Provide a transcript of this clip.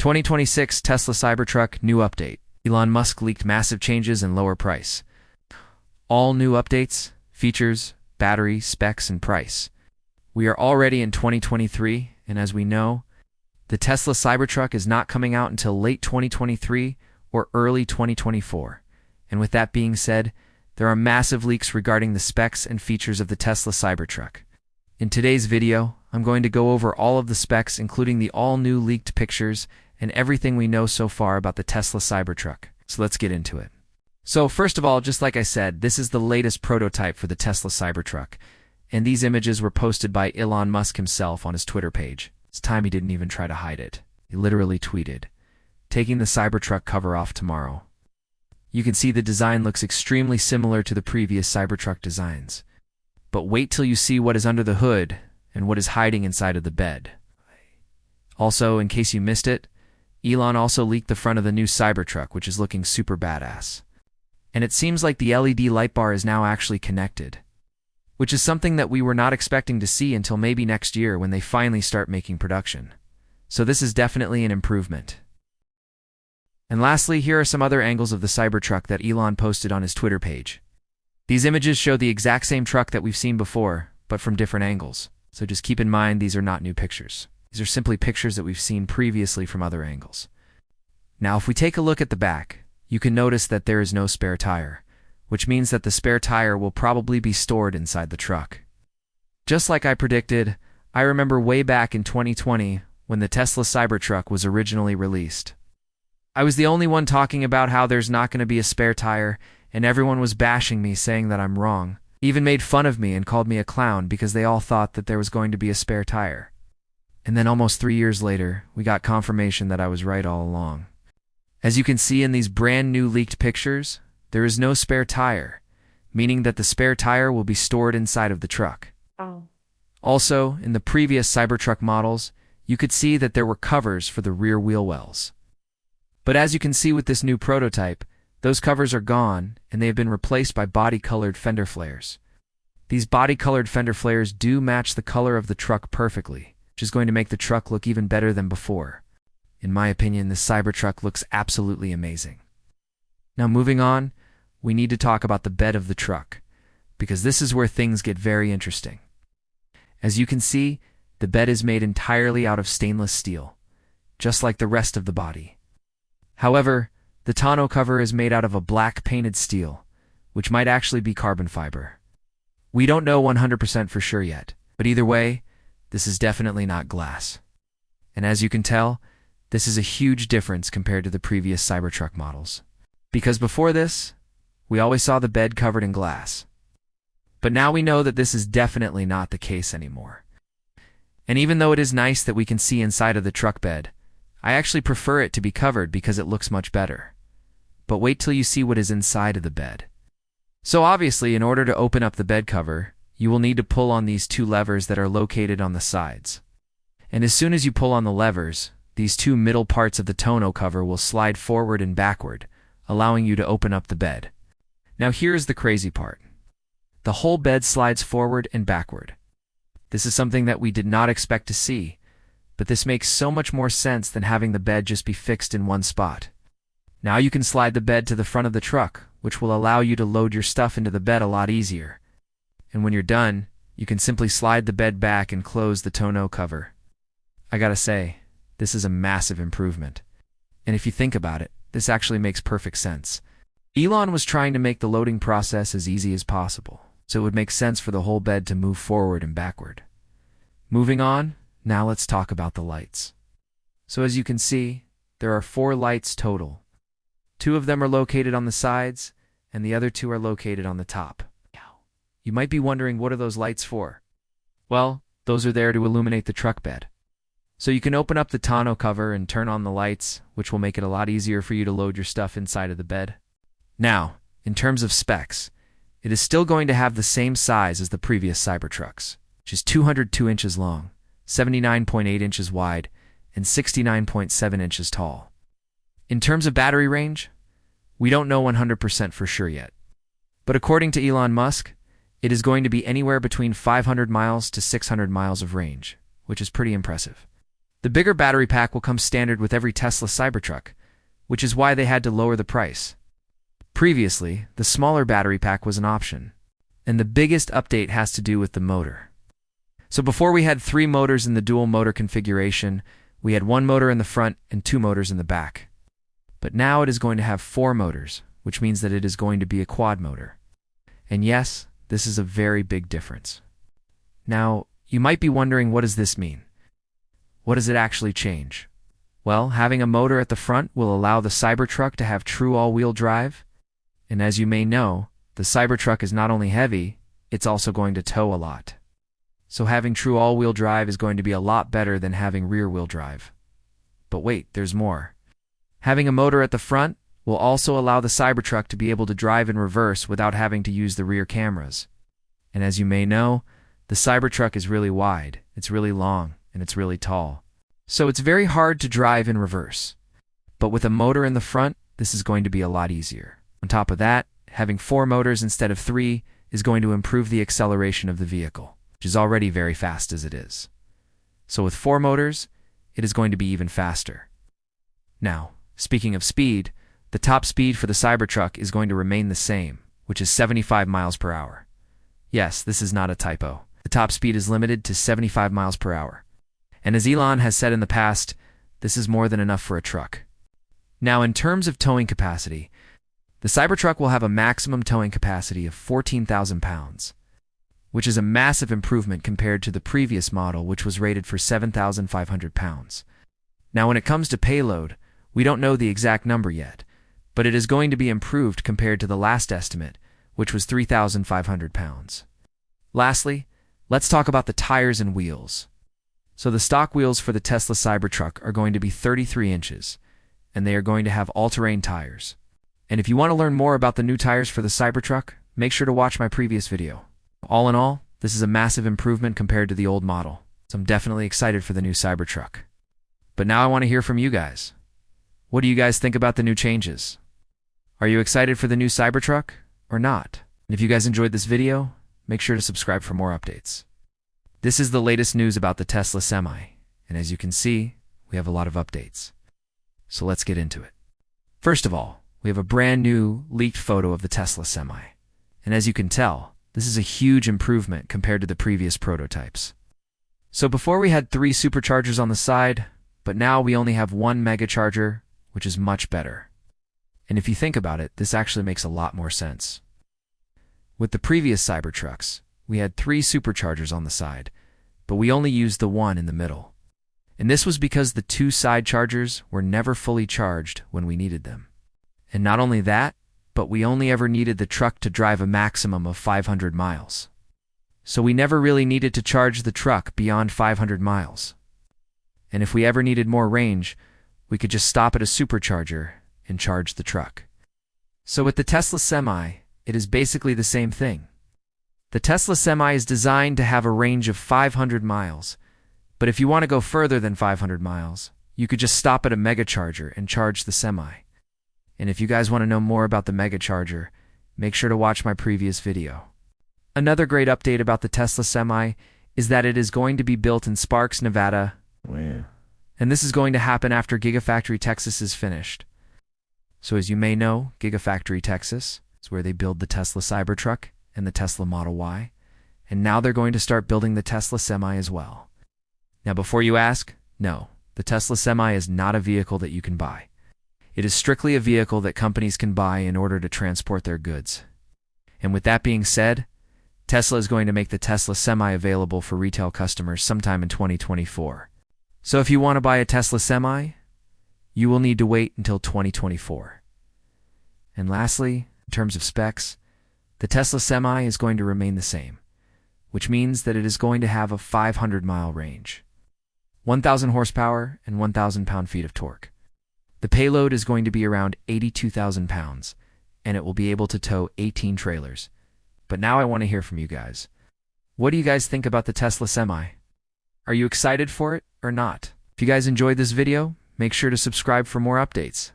2026 Tesla Cybertruck new update. Elon Musk leaked massive changes and lower price. All new updates, features, battery, specs, and price. We are already in 2023, and as we know, the Tesla Cybertruck is not coming out until late 2023 or early 2024. And with that being said, there are massive leaks regarding the specs and features of the Tesla Cybertruck. In today's video, I'm going to go over all of the specs, including the all-new leaked pictures and everything we know so far about the Tesla Cybertruck. So let's get into it. So first of all, just like I said, this is the latest prototype for the Tesla Cybertruck, and these images were posted by Elon Musk himself on his Twitter page. This time he didn't even try to hide it. He literally tweeted, "Taking the Cybertruck cover off tomorrow." You can see the design looks extremely similar to the previous Cybertruck designs. But wait till you see what is under the hood and what is hiding inside of the bed. Also, in case you missed it, Elon also leaked the front of the new Cybertruck, which is looking super badass. And it seems like the LED light bar is now actually connected, which is something that we were not expecting to see until maybe next year when they finally start making production. So this is definitely an improvement. And lastly, here are some other angles of the Cybertruck that Elon posted on his Twitter page. These images show the exact same truck that we've seen before, but from different angles. So just keep in mind these are not new pictures. These are simply pictures that we've seen previously from other angles. Now, if we take a look at the back, you can notice that there is no spare tire, which means that the spare tire will probably be stored inside the truck. Just like I predicted, I remember way back in 2020 when the Tesla Cybertruck was originally released. I was the only one talking about how there's not going to be a spare tire, and everyone was bashing me, saying that I'm wrong. Even made fun of me and called me a clown because they all thought that there was going to be a spare tire. And then almost 3 years later, we got confirmation that I was right all along. As you can see in these brand new leaked pictures, there is no spare tire, meaning that the spare tire will be stored inside of the truck. Also, in the previous Cybertruck models, you could see that there were covers for the rear wheel wells. But as you can see with this new prototype, those covers are gone and they have been replaced by body-colored fender flares. These body-colored fender flares do match the color of the truck perfectly, which is going to make the truck look even better than before. In my opinion, this Cybertruck looks absolutely amazing. Now moving on, we need to talk about the bed of the truck, because this is where things get very interesting. As you can see, the bed is made entirely out of stainless steel, just like the rest of the body. However, the tonneau cover is made out of a black painted steel, which might actually be carbon fiber. We don't know 100% for sure yet, but either way, this is definitely not glass. And as you can tell, this is a huge difference compared to the previous Cybertruck models. Because before this, we always saw the bed covered in glass. But now we know that this is definitely not the case anymore. And even though it is nice that we can see inside of the truck bed, I actually prefer it to be covered because it looks much better. But wait till you see what is inside of the bed. So obviously, in order to open up the bed cover, you will need to pull on these two levers that are located on the sides. And as soon as you pull on the levers, these two middle parts of the tonneau cover will slide forward and backward, allowing you to open up the bed. Now here's the crazy part. The whole bed slides forward and backward. This is something that we did not expect to see, but this makes so much more sense than having the bed just be fixed in one spot. Now you can slide the bed to the front of the truck, which will allow you to load your stuff into the bed a lot easier. And when you're done, you can simply slide the bed back and close the tonneau cover. I gotta say, this is a massive improvement. And if you think about it, this actually makes perfect sense. Elon was trying to make the loading process as easy as possible, so it would make sense for the whole bed to move forward and backward. Moving on, now let's talk about the lights. So as you can see, there are 4 lights total. 2 of them are located on the sides, and the other 2 are located on the top. You might be wondering, what are those lights for? Well, those are there to illuminate the truck bed. So you can open up the tonneau cover and turn on the lights, which will make it a lot easier for you to load your stuff inside of the bed. Now, in terms of specs, it is still going to have the same size as the previous Cybertrucks, which is 202 inches long, 79.8 inches wide, and 69.7 inches tall. In terms of battery range, we don't know 100% for sure yet. But according to Elon Musk, it is going to be anywhere between 500 miles to 600 miles of range, which is pretty impressive. The bigger battery pack will come standard with every Tesla Cybertruck, which is why they had to lower the price. Previously, the smaller battery pack was an option, and the biggest update has to do with the motor. So before we had 3 motors in the dual motor configuration, we had 1 motor in the front and 2 motors in the back. But now it is going to have 4 motors, which means that it is going to be a quad motor. And yes, this is a very big difference. Now, you might be wondering, what does this mean? What does it actually change? Well, having a motor at the front will allow the Cybertruck to have true all-wheel drive. And as you may know, the Cybertruck is not only heavy, it's also going to tow a lot. So having true all-wheel drive is going to be a lot better than having rear-wheel drive. But wait, there's more. Having a motor at the front will also allow the Cybertruck to be able to drive in reverse without having to use the rear cameras. And as you may know, the Cybertruck is really wide, it's really long, and it's really tall. So it's very hard to drive in reverse. But with a motor in the front, this is going to be a lot easier. On top of that, having 4 motors instead of 3 is going to improve the acceleration of the vehicle, which is already very fast as it is. So with 4 motors, it is going to be even faster. Now, speaking of speed, the top speed for the Cybertruck is going to remain the same, which is 75 miles per hour. Yes, this is not a typo. The top speed is limited to 75 miles per hour. And as Elon has said in the past, this is more than enough for a truck. Now, in terms of towing capacity, the Cybertruck will have a maximum towing capacity of 14,000 pounds, which is a massive improvement compared to the previous model, which was rated for 7,500 pounds. Now, when it comes to payload, we don't know the exact number yet, but it is going to be improved compared to the last estimate, which was 3,500 pounds. Lastly, let's talk about the tires and wheels. So the stock wheels for the Tesla Cybertruck are going to be 33 inches, and they are going to have all-terrain tires. And if you want to learn more about the new tires for the Cybertruck, make sure to watch my previous video. All in all, this is a massive improvement compared to the old model, so I'm definitely excited for the new Cybertruck. But now I want to hear from you guys. What do you guys think about the new changes? Are you excited for the new Cybertruck or not? And if you guys enjoyed this video, make sure to subscribe for more updates. This is the latest news about the Tesla Semi, and as you can see, we have a lot of updates. So let's get into it. First of all, we have a brand new leaked photo of the Tesla Semi. And as you can tell, this is a huge improvement compared to the previous prototypes. So before we had 3 superchargers on the side, but now we only have 1 megacharger, which is much better. And if you think about it, this actually makes a lot more sense. With the previous Cybertrucks, we had 3 superchargers on the side, but we only used the one in the middle. And this was because the 2 side chargers were never fully charged when we needed them. And not only that, but we only ever needed the truck to drive a maximum of 500 miles. So we never really needed to charge the truck beyond 500 miles. And if we ever needed more range, we could just stop at a supercharger and charge the truck. So with the Tesla Semi, it is basically the same thing. The Tesla Semi is designed to have a range of 500 miles, but if you want to go further than 500 miles, you could just stop at a megacharger and charge the Semi. And if you guys want to know more about the megacharger, make sure to watch my previous video. Another great update about the Tesla Semi is that it is going to be built in Sparks, Nevada. Wow. And this is going to happen after Gigafactory Texas is finished. So as you may know, Gigafactory Texas is where they build the Tesla Cybertruck and the Tesla Model Y. And now they're going to start building the Tesla Semi as well. Now before you ask, no, the Tesla Semi is not a vehicle that you can buy. It is strictly a vehicle that companies can buy in order to transport their goods. And with that being said, Tesla is going to make the Tesla Semi available for retail customers sometime in 2024. So if you want to buy a Tesla Semi, you will need to wait until 2024. And lastly, in terms of specs, the Tesla Semi is going to remain the same, which means that it is going to have a 500-mile range, 1,000 horsepower, and 1,000 pound-feet of torque. The payload is going to be around 82,000 pounds, and it will be able to tow 18 trailers. But now I want to hear from you guys. What do you guys think about the Tesla Semi? Are you excited for it or not? If you guys enjoyed this video, make sure to subscribe for more updates.